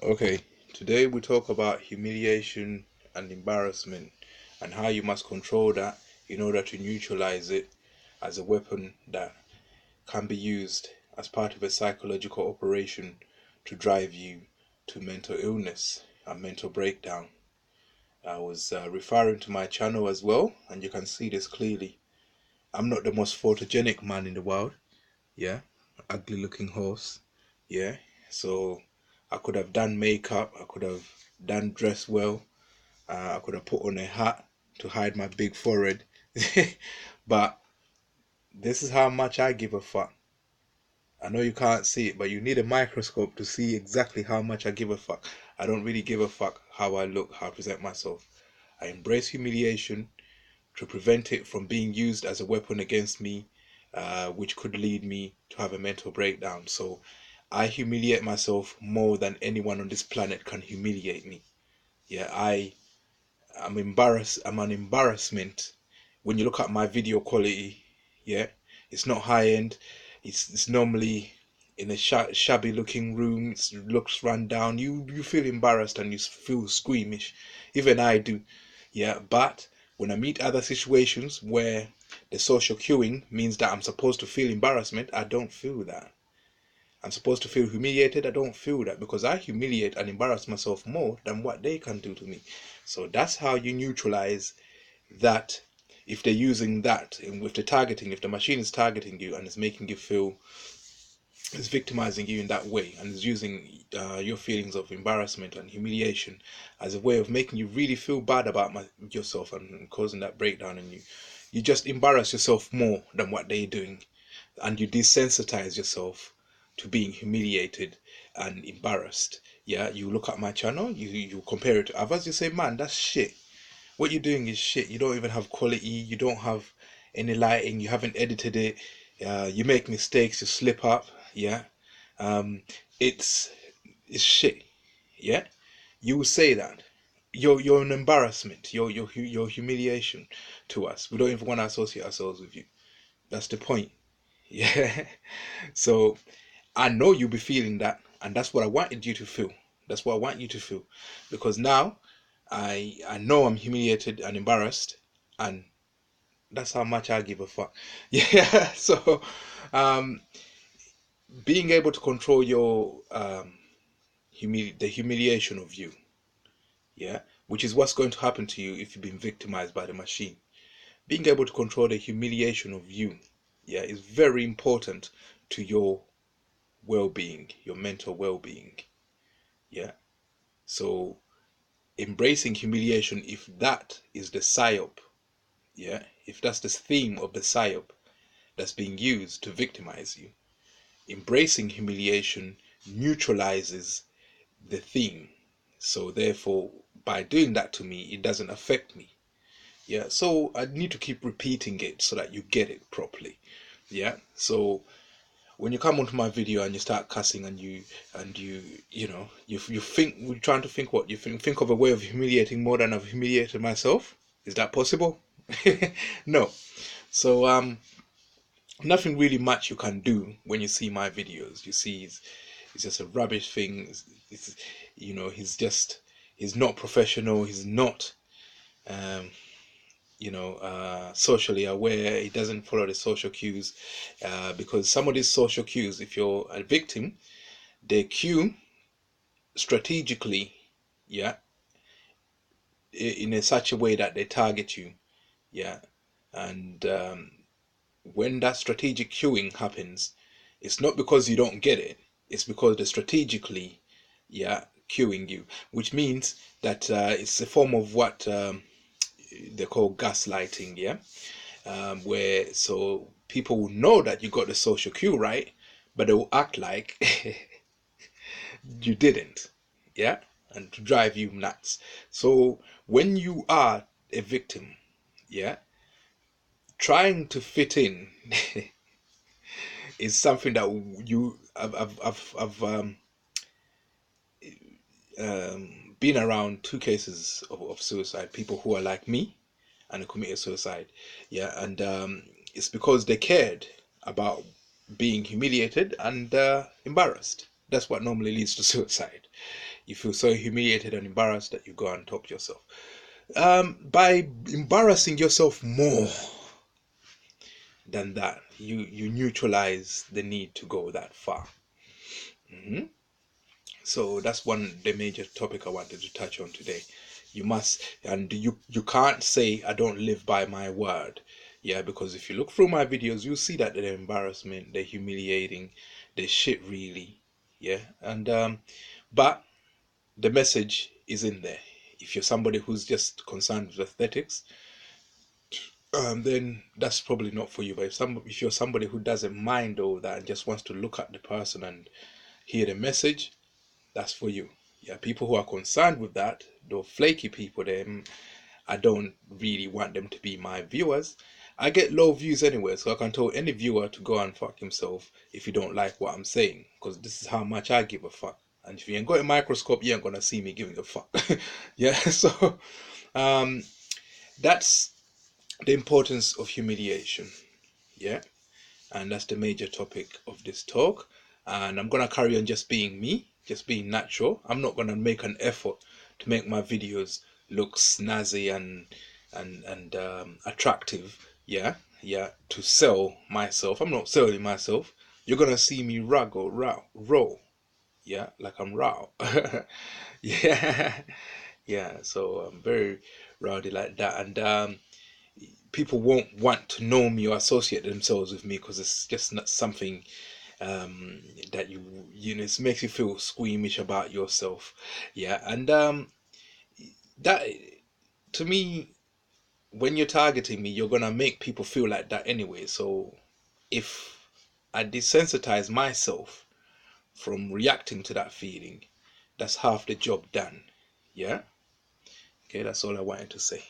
Okay, today we talk about humiliation and embarrassment and how you must control that in order to neutralize it as a weapon that can be used as part of a psychological operation to drive you to mental illness and mental breakdown. I was referring to my channel as well, and you can see this clearly. I'm not the most photogenic man in the world, yeah, ugly looking horse, yeah. So I could have done makeup, I could have done dress well, I could have put on a hat to hide my big forehead. But this is how much I give a fuck. I know you can't see it, but you need a microscope to see exactly how much I give a fuck. I don't really give a fuck how I look, how I present myself. I embrace humiliation to prevent it from being used as a weapon against me, which could lead me to have a mental breakdown. So I humiliate myself more than anyone on this planet can humiliate me. Yeah, I'm embarrassed. I'm an embarrassment. When you look at my video quality, yeah, it's not high end. It's normally in a shabby looking room. It looks run down. You feel embarrassed and you feel squeamish. Even I do. Yeah, but when I meet other situations where the social cueing means that I'm supposed to feel embarrassment, I don't feel that. I'm supposed to feel humiliated. I don't feel that because I humiliate and embarrass myself more than what they can do to me. So that's how you neutralize that. If they're using that with the targeting, if the machine is targeting you and is making you feel, is victimizing you in that way, and is using your feelings of embarrassment and humiliation as a way of making you really feel bad about yourself and causing that breakdown in you, you just embarrass yourself more than what they're doing, and you desensitize yourself to being humiliated and embarrassed. Yeah, you look at my channel, you compare it to others, you say, man, that's shit. What you're doing is shit. You don't even have quality. You don't have any lighting. You haven't edited it. You make mistakes. You slip up. Yeah. Um, it's it's shit. Yeah. You will say that. You're an embarrassment. You're humiliation to us. We don't even want to associate ourselves with you. That's the point. Yeah. So I know you'll be feeling that, and that's what I wanted you to feel. That's what I want you to feel, because now I know I'm humiliated and embarrassed, and that's how much I give a fuck. Yeah. So, um, being able to control your the humiliation of you, yeah, which is what's going to happen to you if you've been victimized by the machine. Being able to control the humiliation of you, yeah, is very important to your well-being, your mental well-being. Yeah. So embracing humiliation, if that is the psyop, yeah, if that's the theme of the psyop that's being used to victimize you, embracing humiliation neutralizes the theme. So therefore, by doing that to me, it doesn't affect me. Yeah. So I need to keep repeating it so that you get it properly. Yeah. So when you come onto my video and you start cussing and you think, we're trying to think, what you think of a way of humiliating more than I've humiliated myself. Is that possible? No. So nothing really much you can do when you see my videos. You see it's just a rubbish thing. It's he's not professional. He's not um socially aware. He doesn't follow the social cues, because some of these social cues, if you're a victim, they cue strategically, yeah, in a such a way that they target you, yeah, and when that strategic cueing happens, it's not because you don't get it, it's because they're strategically, yeah, cueing you, which means that it's a form of what they call gaslighting, yeah, where so people will know that you got the social cue right, but they will act like you didn't, yeah, and to drive you nuts. So when you are a victim, yeah, trying to fit in is something that you I've been around two cases of suicide, people who are like me and who committed suicide, yeah, and it's because they cared about being humiliated and embarrassed. That's what normally leads to suicide. You feel so humiliated and embarrassed that you go and talk to yourself. By embarrassing yourself more than that, you neutralize the need to go that far. So that's the major topic I wanted to touch on today. You must, and you can't say I don't live by my word. Yeah, because if you look through my videos, you'll see that they're embarrassment, they're humiliating, they're shit really. Yeah, and but the message is in there. If you're somebody who's just concerned with aesthetics, then that's probably not for you. But if you're somebody who doesn't mind all that and just wants to look at the person and hear the message, that's for you. Yeah, people who are concerned with that, those flaky people, them, I don't really want them to be my viewers. I get low views anyway, so I can tell any viewer to go and fuck himself if you don't like what I'm saying, because this is how much I give a fuck. And if you ain't got a microscope, you ain't gonna see me giving a fuck. Yeah, so um, that's the importance of humiliation. Yeah, and that's the major topic of this talk. And I'm gonna carry on just being me, just being natural. I'm not gonna make an effort to make my videos look snazzy and attractive. Yeah, yeah, to sell myself. I'm not selling myself. You're gonna see me raw. Yeah, like I'm raw. Yeah, yeah. So I'm very rowdy like that, and people won't want to know me or associate themselves with me because it's just not something that you know, it makes you feel squeamish about yourself. Yeah, and that, to me, when you're targeting me, you're gonna make people feel like that anyway. So if I desensitize myself from reacting to that feeling, that's half the job done. Yeah. Okay, that's all I wanted to say.